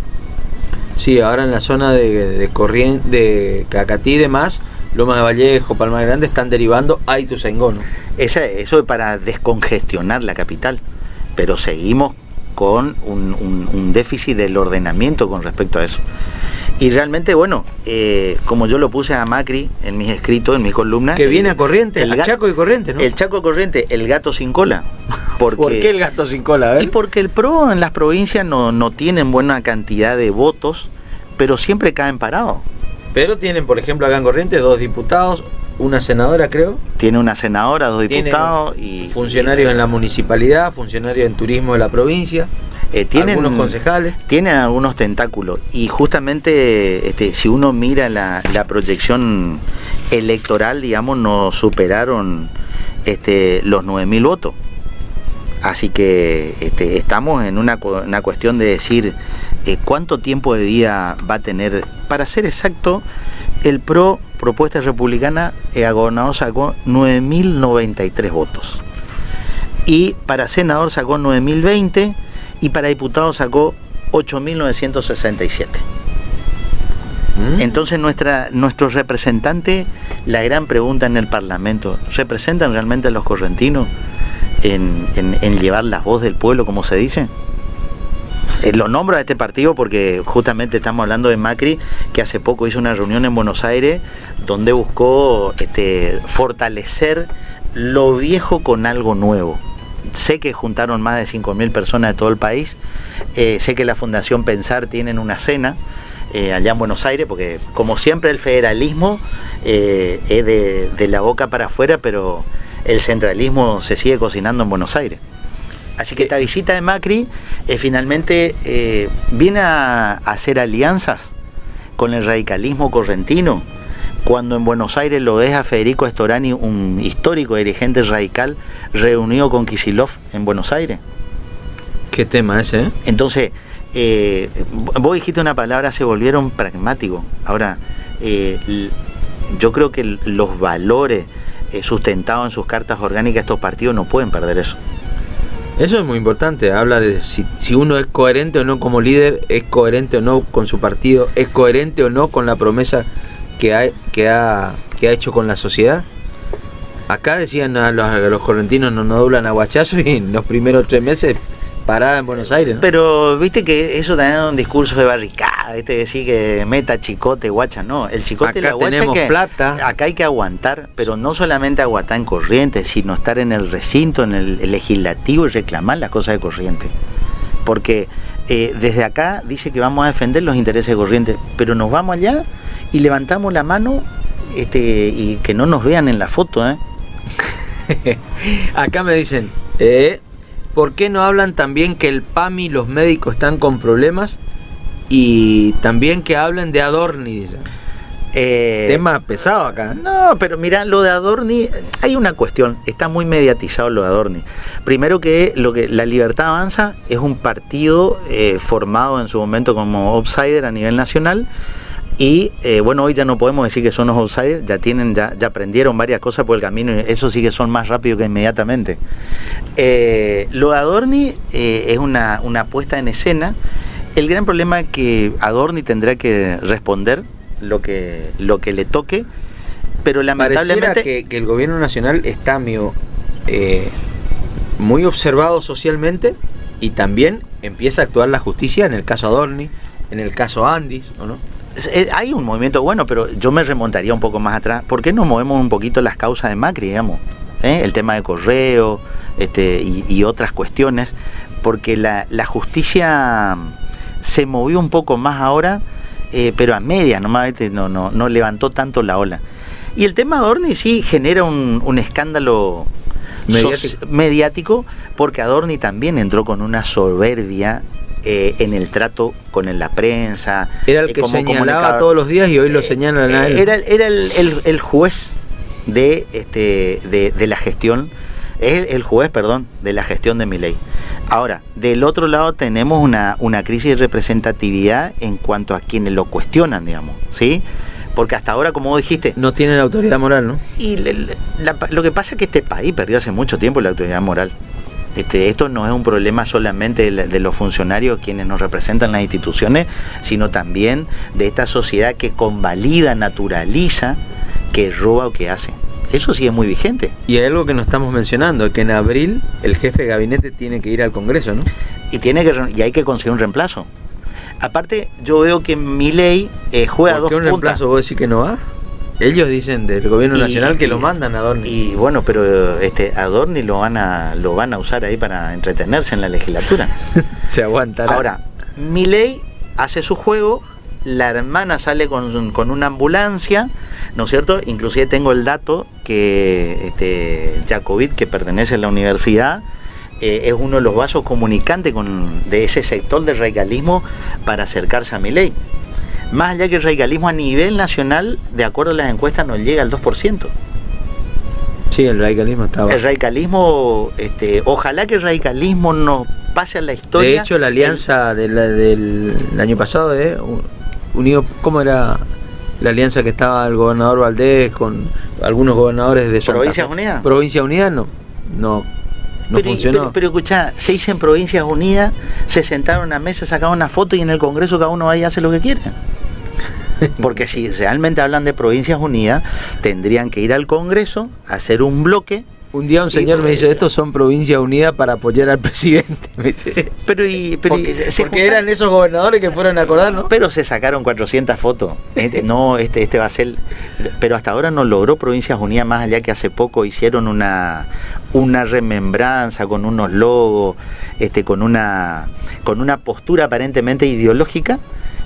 Sí, ahora en la zona de Corrientes, de Cacatí y demás, Lomas de Vallejo, Palma Grande, están derivando a Ituzaingó, ¿no? Eso es para descongestionar la capital, pero seguimos con un déficit del ordenamiento con respecto a eso. Y realmente, bueno, como yo lo puse a Macri en mis escritos, en mis columnas... Que viene a Corrientes, a Chaco y Corrientes, ¿no? El Chaco Corrientes, el gato sin cola. ¿Por qué el gato sin cola? A ver. Y porque el PRO en las provincias no tienen buena cantidad de votos, pero siempre caen parados. Pero tienen, por ejemplo, acá en Corrientes, 2 diputados, una senadora, creo. Tiene una senadora, 2 diputados y... funcionarios en la municipalidad, funcionarios en turismo de la provincia. Tienen algunos concejales. Tienen algunos tentáculos. Y justamente, si uno mira la proyección electoral, digamos, nos superaron los 9.000 votos. Así que estamos en una cuestión de decir cuánto tiempo de vida va a tener. Para ser exacto, el PRO, Propuesta Republicana, a gobernador sacó 9.093 votos. Y para senador sacó 9.020 y para diputado sacó 8.967. Entonces nuestros representantes, la gran pregunta en el Parlamento, ¿representan realmente a los correntinos en llevar la voz del pueblo, como se dice? Lo nombro a este partido porque justamente estamos hablando de Macri, que hace poco hizo una reunión en Buenos Aires donde buscó fortalecer lo viejo con algo nuevo. Sé que juntaron más de 5.000 personas de todo el país. Sé que la Fundación Pensar tienen una cena allá en Buenos Aires, porque como siempre el federalismo es de la boca para afuera, pero el centralismo se sigue cocinando en Buenos Aires. Así que esta visita de Macri finalmente viene a hacer alianzas con el radicalismo correntino, cuando en Buenos Aires lo ves a Federico Storani, un histórico dirigente radical, reunido con Kicillof en Buenos Aires. ¿Qué tema ese? Entonces, vos dijiste una palabra, se volvieron pragmáticos. Ahora, yo creo que los valores sustentados en sus cartas orgánicas, estos partidos no pueden perder eso. Eso es muy importante, habla de si uno es coherente o no como líder, es coherente o no con su partido, es coherente o no con la promesa que ha hecho con la sociedad. Acá decían a los correntinos no doblan aguachazos y en los primeros 3 meses parada en Buenos Aires, ¿no? Pero viste que eso también es un discurso de barricada, decir que meta chicote, guacha, no, el chicote acá y la guacha tenemos que plata. Acá hay que aguantar, pero no solamente aguantar en Corrientes, sino estar en el recinto, en el legislativo y reclamar las cosas de Corrientes. Porque desde acá dice que vamos a defender los intereses de Corrientes, pero nos vamos allá y levantamos la mano y que no nos vean en la foto, Acá me dicen, ¿por qué no hablan también que el PAMI y los médicos están con problemas? Y también que hablen de Adorni, dicen. Tema pesado acá. No, pero mira, lo de Adorni, hay una cuestión, está muy mediatizado lo de Adorni. Primero que La Libertad Avanza es un partido formado en su momento como outsider a nivel nacional. Y bueno, hoy ya no podemos decir que son los outsiders, ya aprendieron varias cosas por el camino, y eso sí que son más rápido que inmediatamente. Lo de Adorni es una puesta en escena. El gran problema es que Adorni tendrá que responder lo que le toque, pero lamentablemente... Pareciera que el gobierno nacional está muy observado socialmente y también empieza a actuar la justicia en el caso Adorni, en el caso Andis, ¿o no? Hay un movimiento bueno, pero yo me remontaría un poco más atrás. ¿Por qué no movemos un poquito las causas de Macri, digamos? el tema de correo y otras cuestiones, porque la justicia se movió un poco más ahora, pero a medias nomás, no levantó tanto la ola. Y el tema Adorni sí genera un escándalo mediático, porque Adorni también entró con una soberbia en el trato con la prensa. Era el que señalaba todos los días y hoy lo señalan a él. Era el juez de la gestión, el juez, perdón, de la gestión de Milei. Ahora, del otro lado tenemos una crisis de representatividad en cuanto a quienes lo cuestionan, digamos, ¿sí? Porque hasta ahora, como vos dijiste... No tiene la autoridad moral, ¿no? Y lo que pasa es que este país perdió hace mucho tiempo la autoridad moral. Esto no es un problema solamente de los funcionarios quienes nos representan las instituciones, sino también de esta sociedad que convalida, naturaliza, que roba o que hace. Eso sí es muy vigente. Y hay algo que no estamos mencionando, que en abril el jefe de gabinete tiene que ir al Congreso, ¿no? Y hay que conseguir un reemplazo. Aparte, yo veo que Milei juega dos puntas. ¿Por qué un reemplazo vos decís que no va? Ellos dicen del gobierno nacional que lo mandan a Adorni. Y bueno, pero Adorni lo van a usar ahí para entretenerse en la legislatura. Se aguantará. Ahora, Milei hace su juego, la hermana sale con una ambulancia, ¿no es cierto? Inclusive tengo el dato que Jacobit, que pertenece a la universidad, es uno de los vasos comunicantes de ese sector del radicalismo para acercarse a Milei. Más allá que el radicalismo a nivel nacional, de acuerdo a las encuestas, no llega al 2%. Sí, el radicalismo estaba. El radicalismo, ojalá que el radicalismo no pase a la historia. De hecho, la alianza del año pasado, unido, ¿cómo era la alianza que estaba el gobernador Valdés con algunos gobernadores de Santa ¿Provincias Unidas? Provincias Unidas no funcionó. Pero escuchá, se hizo en Provincias Unidas, se sentaron a mesa, sacaron una foto y en el Congreso cada uno va y hace lo que quiere. Porque si realmente hablan de Provincias Unidas, tendrían que ir al Congreso, hacer un bloque. Un día un señor me dice, estos son Provincias Unidas para apoyar al presidente. Me dice. Porque eran esos gobernadores que fueron a acordar, ¿no? Pero se sacaron 400 fotos. Este va a ser... Pero hasta ahora no logró Provincias Unidas, más allá que hace poco hicieron una remembranza con unos logos, con una postura aparentemente ideológica,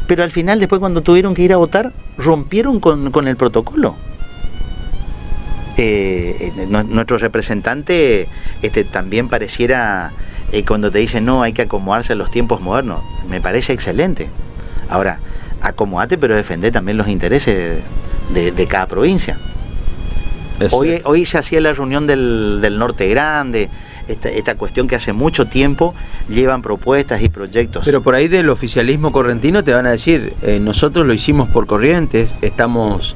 pero al final, después cuando tuvieron que ir a votar, rompieron con el protocolo. Nuestro representante también pareciera, cuando te dicen no, hay que acomodarse a los tiempos modernos, me parece excelente. Ahora, acomodate, pero defender también los intereses de cada provincia. Hoy se hacía la reunión del Norte Grande, esta cuestión que hace mucho tiempo llevan propuestas y proyectos. Pero por ahí del oficialismo correntino te van a decir, nosotros lo hicimos por Corrientes, estamos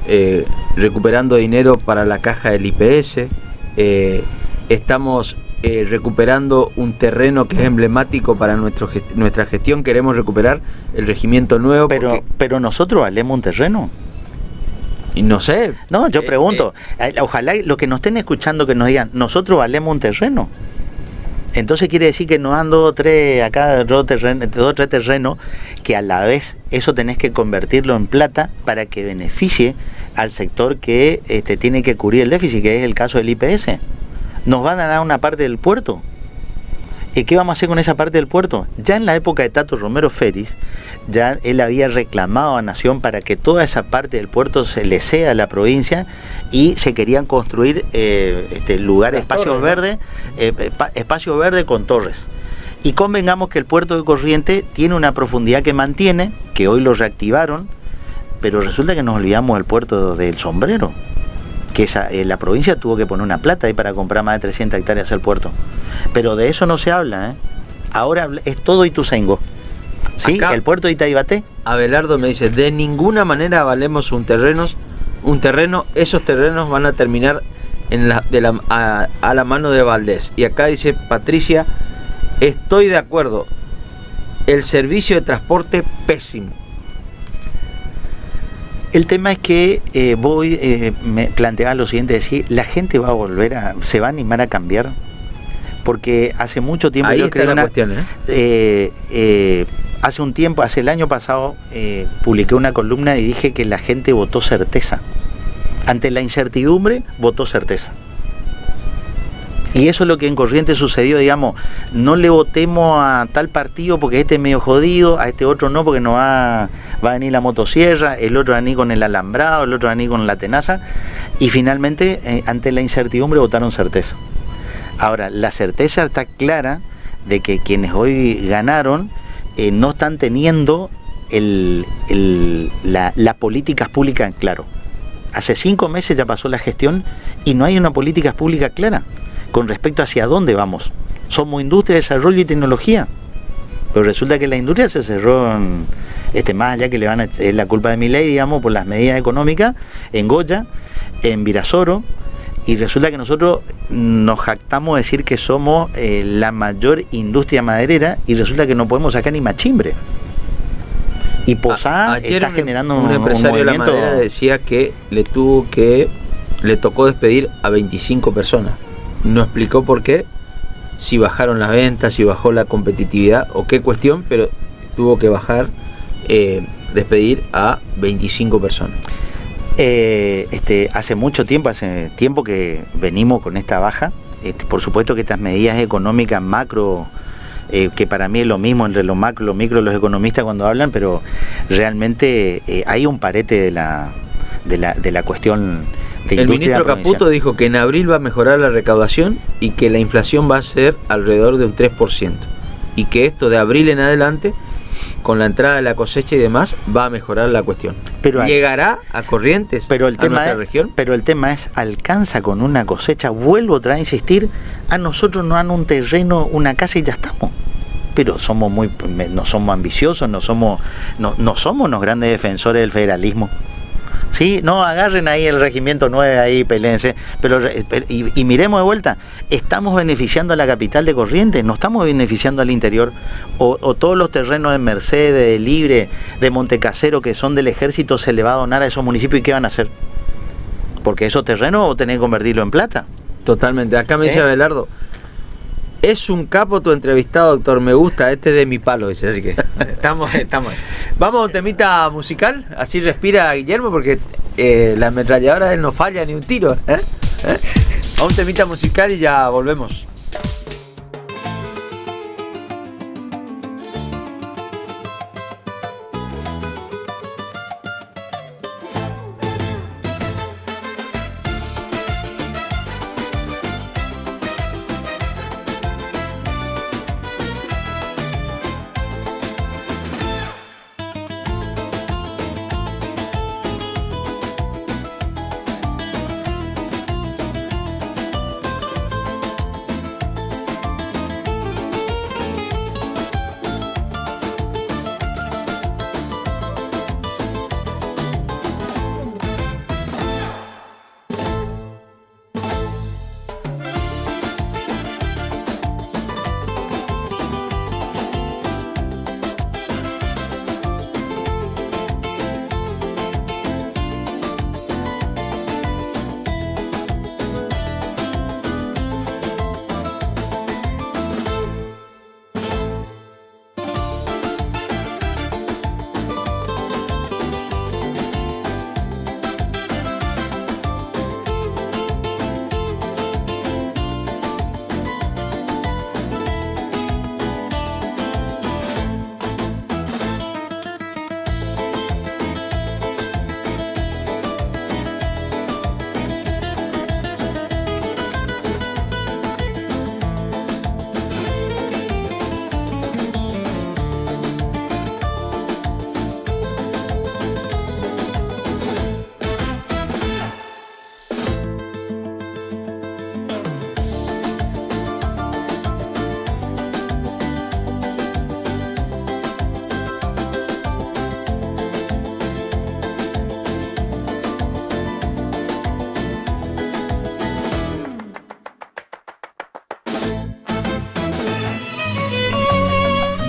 recuperando dinero para la caja del IPS, estamos recuperando un terreno que es emblemático para nuestra gestión, queremos recuperar el regimiento nuevo. Pero nosotros valemos un terreno. Y no sé. No, yo pregunto, ojalá los que nos estén escuchando que nos digan, nosotros valemos un terreno. Entonces quiere decir que nos dan dos o tres terrenos que a la vez eso tenés que convertirlo en plata para que beneficie al sector que tiene que cubrir el déficit, que es el caso del IPS. Nos van a dar una parte del puerto. ¿Y qué vamos a hacer con esa parte del puerto? Ya en la época de Tato Romero Félix, ya él había reclamado a Nación para que toda esa parte del puerto se le ceda a la provincia y se querían construir lugares, espacios verdes, espacio verde con torres. Y convengamos que el puerto de Corrientes tiene una profundidad que mantiene, que hoy lo reactivaron, pero resulta que nos olvidamos del puerto del Sombrero, que la provincia tuvo que poner una plata ahí para comprar más de 300 hectáreas al puerto. Pero de eso no se habla, Ahora es todo Ituzaingó. ¿Sí? Acá, el puerto de Itaibaté. Abelardo me dice, de ninguna manera valemos un terreno, esos terrenos van a terminar a la mano de Valdés. Y acá dice Patricia, estoy de acuerdo, el servicio de transporte pésimo. El tema es que me planteaba lo siguiente, decir, la gente va a se va a animar a cambiar, porque hace mucho tiempo ahí está la cuestión, hace el año pasado publiqué una columna y dije que la gente votó certeza. Ante la incertidumbre, votó certeza. Y eso es lo que en Corrientes sucedió, digamos, no le votemos a tal partido porque este es medio jodido, a este otro no porque no va a venir la motosierra, el otro va a venir con el alambrado, el otro va a venir con la tenaza, y finalmente ante la incertidumbre votaron certeza. Ahora, la certeza está clara de que quienes hoy ganaron no están teniendo las políticas públicas en claro. Hace 5 meses ya pasó la gestión y no hay una política pública clara con respecto hacia dónde vamos. Somos industria, desarrollo y tecnología, pero resulta que la industria se cerró más allá que es la culpa de Milei, digamos, por las medidas económicas, en Goya, en Virasoro, y resulta que nosotros nos jactamos de decir que somos la mayor industria maderera y resulta que no podemos sacar ni machimbre. Y Posada está generando un empresario de la movimiento. madera decía que le tocó despedir a 25 personas. No explicó por qué, si bajaron las ventas, si bajó la competitividad o qué cuestión, pero tuvo que despedir a 25 personas. Hace tiempo que venimos con esta baja. Por supuesto que estas medidas económicas macro, que para mí es lo mismo entre lo macro y lo micro los economistas cuando hablan, pero realmente hay un parete de la cuestión de el ministro Caputo dijo que en abril va a mejorar la recaudación y que la inflación va a ser alrededor de un 3%, y que esto de abril en adelante, con la entrada de la cosecha y demás, va a mejorar la cuestión. Pero ¿llegará a Corrientes, a nuestra región? Pero el tema es, ¿alcanza con una cosecha? Vuelvo otra vez a insistir, a nosotros nos dan un terreno, una casa y ya estamos. Pero no somos ambiciosos, no somos los grandes defensores del federalismo. Sí, no, agarren ahí el regimiento 9, ahí peleense, y miremos de vuelta, ¿estamos beneficiando a la capital de Corrientes? ¿No estamos beneficiando al interior? ¿O todos los terrenos de Mercedes, de Libre, de Montecasero, que son del ejército, se le va a donar a esos municipios y qué van a hacer? Porque esos terrenos tenés que convertirlo en plata. Totalmente, acá me dice Abelardo, es un capo tu entrevistado, doctor, me gusta, este es de mi palo, dice, así que estamos. Vamos a un temita musical, así respira Guillermo, porque la ametralladora de él no falla ni un tiro. A un temita musical y ya volvemos.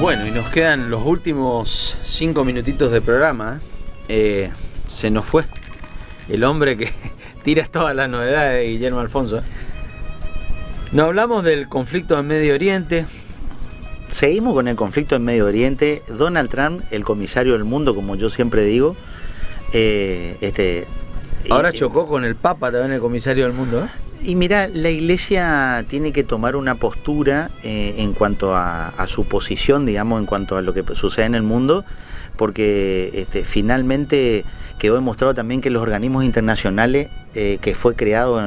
Bueno, y nos quedan los últimos 5 minutitos de programa. Se nos fue el hombre que tira todas las novedades de Guillermo Alfonso. No hablamos del conflicto en Medio Oriente. Seguimos con el conflicto en Medio Oriente. Donald Trump, el comisario del mundo, como yo siempre digo. Ahora chocó con el Papa también, el comisario del mundo, ¿eh? Y mira, la Iglesia tiene que tomar una postura en cuanto a su posición, digamos, en cuanto a lo que sucede en el mundo, porque finalmente quedó demostrado también que los organismos internacionales que fue creado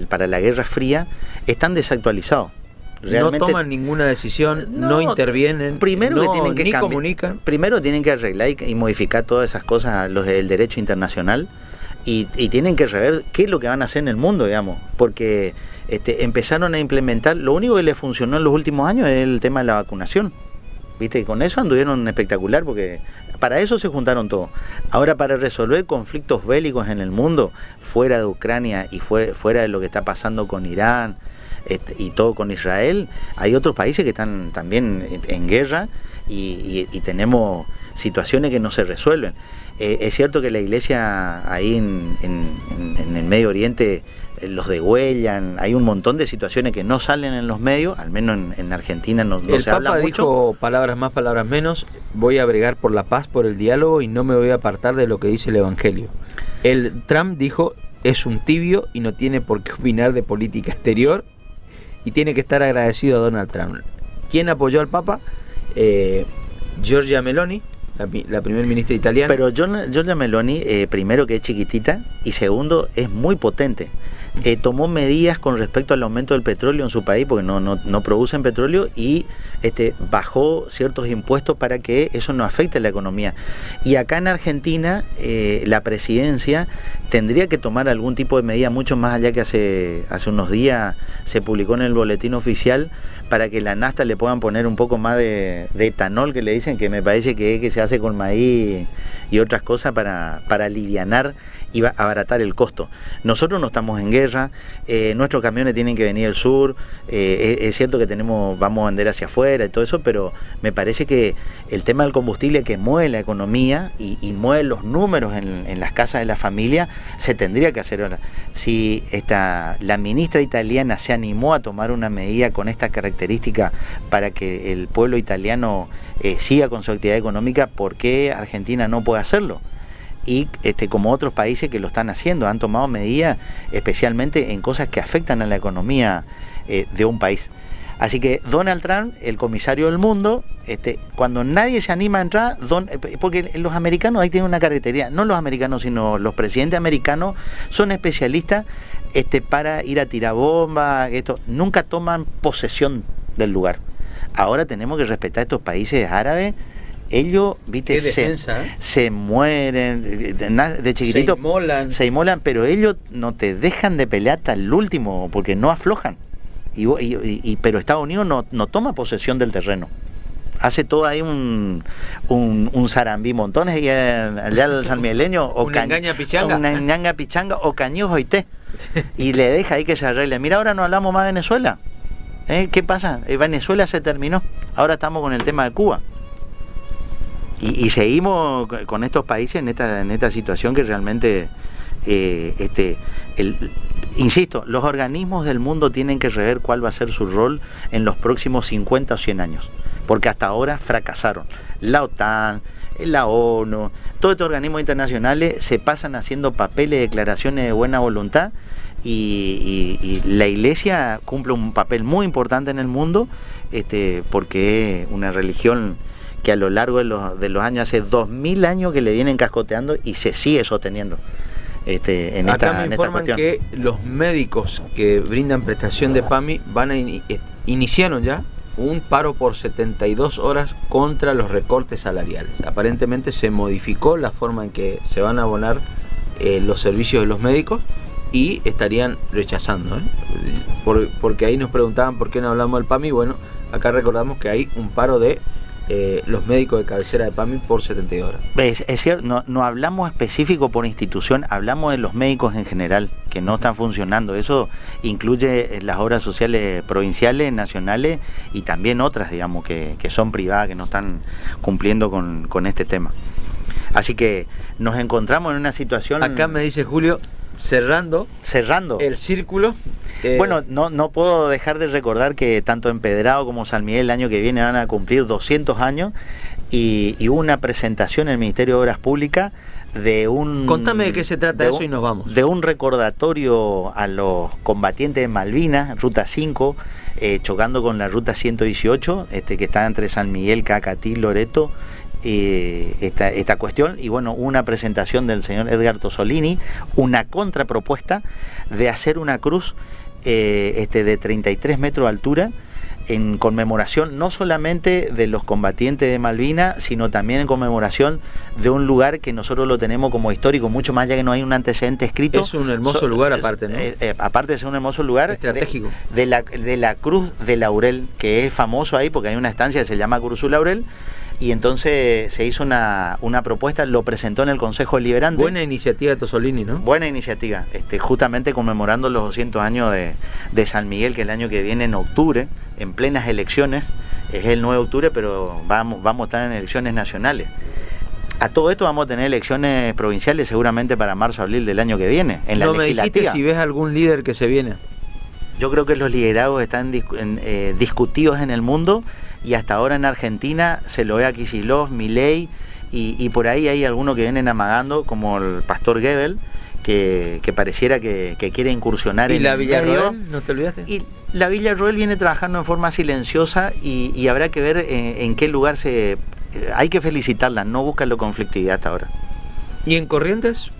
para la Guerra Fría están desactualizados. Realmente, no toman ninguna decisión, no intervienen, comunican. Primero tienen que arreglar y modificar todas esas cosas, los del derecho internacional, y tienen que rever qué es lo que van a hacer en el mundo, digamos, porque empezaron a implementar, lo único que les funcionó en los últimos años es el tema de la vacunación. ¿Viste? Y con eso anduvieron espectacular, porque para eso se juntaron todos. Ahora, para resolver conflictos bélicos en el mundo, fuera de Ucrania y fuera de lo que está pasando con Irán y todo con Israel, hay otros países que están también en guerra y tenemos situaciones que no se resuelven. Es cierto que la Iglesia ahí en el Medio Oriente los degüellan, hay un montón de situaciones que no salen en los medios, al menos en Argentina no se habla mucho. El Papa dijo palabras más, palabras menos, voy a bregar por la paz, por el diálogo y no me voy a apartar de lo que dice el Evangelio. El Trump dijo, es un tibio y no tiene por qué opinar de política exterior y tiene que estar agradecido a Donald Trump. ¿Quién apoyó al Papa? Giorgia Meloni, la primer ministra italiana. Pero Giorgia Meloni, primero que es chiquitita y segundo es muy potente. Tomó medidas con respecto al aumento del petróleo en su país, porque no producen petróleo, y bajó ciertos impuestos para que eso no afecte a la economía. Y acá en Argentina la presidencia tendría que tomar algún tipo de medida mucho más allá que hace unos días se publicó en el boletín oficial, para que la nafta le puedan poner un poco más de etanol, que le dicen, que me parece que se hace con maíz y otras cosas para alivianar y abaratar el costo. Nosotros no estamos en guerra, nuestros camiones tienen que venir del sur, es cierto que vamos a vender hacia afuera y todo eso, pero me parece que el tema del combustible, que mueve la economía y mueve los números en las casas de la familia, se tendría que hacer ahora. Si la ministra italiana se animó a tomar una medida con esta característica para que el pueblo italiano siga con su actividad económica, ¿por qué Argentina no puede hacerlo? Y como otros países que lo están haciendo, han tomado medidas especialmente en cosas que afectan a la economía de un país. Así que Donald Trump, el comisario del mundo, cuando nadie se anima a entrar, porque los americanos ahí tienen una característica, no los americanos sino los presidentes americanos son especialistas para ir a tirar bombas, nunca toman posesión del lugar. Ahora tenemos que respetar a estos países árabes. Ellos, viste, se mueren, de chiquitito se inmolan, pero ellos no te dejan de pelear hasta el último, porque no aflojan. Pero Estados Unidos no toma posesión del terreno. Hace todo ahí un zarambí, montones, y allá el sanmieleño, una ñanga pichanga o cañujo y té, y le deja ahí que se arregle. Mira, ahora no hablamos más de Venezuela. ¿Qué pasa? Venezuela se terminó, ahora estamos con el tema de Cuba. Y seguimos con estos países en esta situación que realmente, insisto, los organismos del mundo tienen que rever cuál va a ser su rol en los próximos 50 o 100 años, porque hasta ahora fracasaron. La OTAN, la ONU, todos estos organismos internacionales se pasan haciendo papeles, declaraciones de buena voluntad, y la Iglesia cumple un papel muy importante en el mundo, porque es una religión que a lo largo de los años, hace 2000 años que le vienen cascoteando y se sigue sosteniendo en Acá me informan que los médicos que brindan prestación de PAMI iniciaron ya un paro por 72 horas contra los recortes salariales. Aparentemente se modificó la forma en que se van a abonar los servicios de los médicos y estarían rechazando, porque ahí nos preguntaban por qué no hablamos del PAMI. Bueno, acá recordamos que hay un paro de los médicos de cabecera de PAMI por 72 horas. Es cierto, no hablamos específico por institución, hablamos de los médicos en general que no están funcionando. Eso incluye las obras sociales provinciales, nacionales y también otras, digamos, que son privadas, que no están cumpliendo con este tema. Así que nos encontramos en una situación... Acá me dice Julio, cerrando el círculo. Bueno, no puedo dejar de recordar que tanto Empedrado como San Miguel el año que viene van a cumplir 200 años y hubo una presentación en el Ministerio de Obras Públicas de un... Contame de qué se trata eso y nos vamos. De un recordatorio a los combatientes de Malvinas, Ruta 5, chocando con la Ruta 118, que está entre San Miguel, Cacatí, Loreto, esta cuestión. Y bueno, una presentación del señor Edgar Tosolini, una contrapropuesta de hacer una cruz de 33 metros de altura, en conmemoración no solamente de los combatientes de Malvinas, sino también en conmemoración de un lugar que nosotros lo tenemos como histórico, mucho más allá que no hay un antecedente escrito. Es un hermoso lugar aparte, ¿no? Aparte de ser un hermoso lugar, estratégico. De la Cruz de Laurel, que es famoso ahí porque hay una estancia que se llama Cruz Laurel, y entonces se hizo una propuesta, lo presentó en el Consejo Deliberante. Buena iniciativa de Tosolini, ¿no? Buena iniciativa, justamente conmemorando los 200 años de San Miguel, que el año que viene en octubre, en plenas elecciones, es el 9 de octubre, pero vamos a estar en elecciones nacionales. A todo esto vamos a tener elecciones provinciales seguramente para marzo-abril del año que viene, en la legislativa. Me dijiste si ves algún líder que se viene. Yo creo que los liderados están discutidos en el mundo, y hasta ahora en Argentina se lo ve a Kicillof, Milei, y por ahí hay algunos que vienen amagando, como el pastor Goebbels, que pareciera que quiere incursionar en el medio. ¿Y la Villarroel? ¿No te olvidaste? Y la Villarroel viene trabajando en forma silenciosa, y habrá que ver en qué lugar hay que felicitarla, no busca la conflictividad hasta ahora. ¿Y en Corrientes?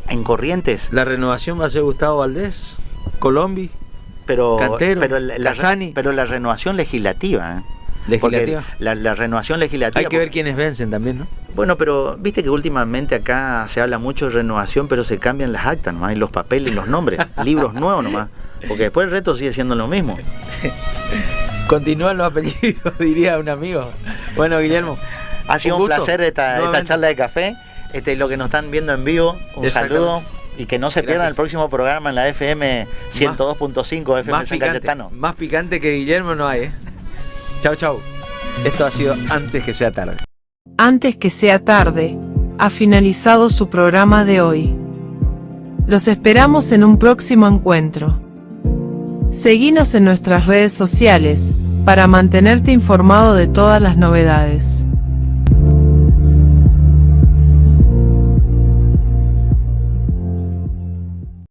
En Corrientes. ¿La renovación va a ser Gustavo Valdés? ¿Colombi? Cantero, Casani. Pero la renovación legislativa, ¿Legislativa? La renovación legislativa. Hay que ver quiénes vencen también, ¿no? Bueno, pero viste que últimamente acá se habla mucho de renovación, pero se cambian las actas nomás, y los papeles y los nombres, libros nuevos nomás, porque después el reto sigue siendo lo mismo. Continúan los apellidos, diría un amigo. Bueno, Guillermo, ha sido un placer esta charla de café. Lo que nos están viendo en vivo, un saludo. Y que no se pierdan el próximo programa en la FM 102.5, FM San Cayetano. Más picante que Guillermo no hay, ¿eh? Chau, chau. Esto ha sido Antes que sea tarde. Antes que sea tarde, ha finalizado su programa de hoy. Los esperamos en un próximo encuentro. Seguinos en nuestras redes sociales para mantenerte informado de todas las novedades.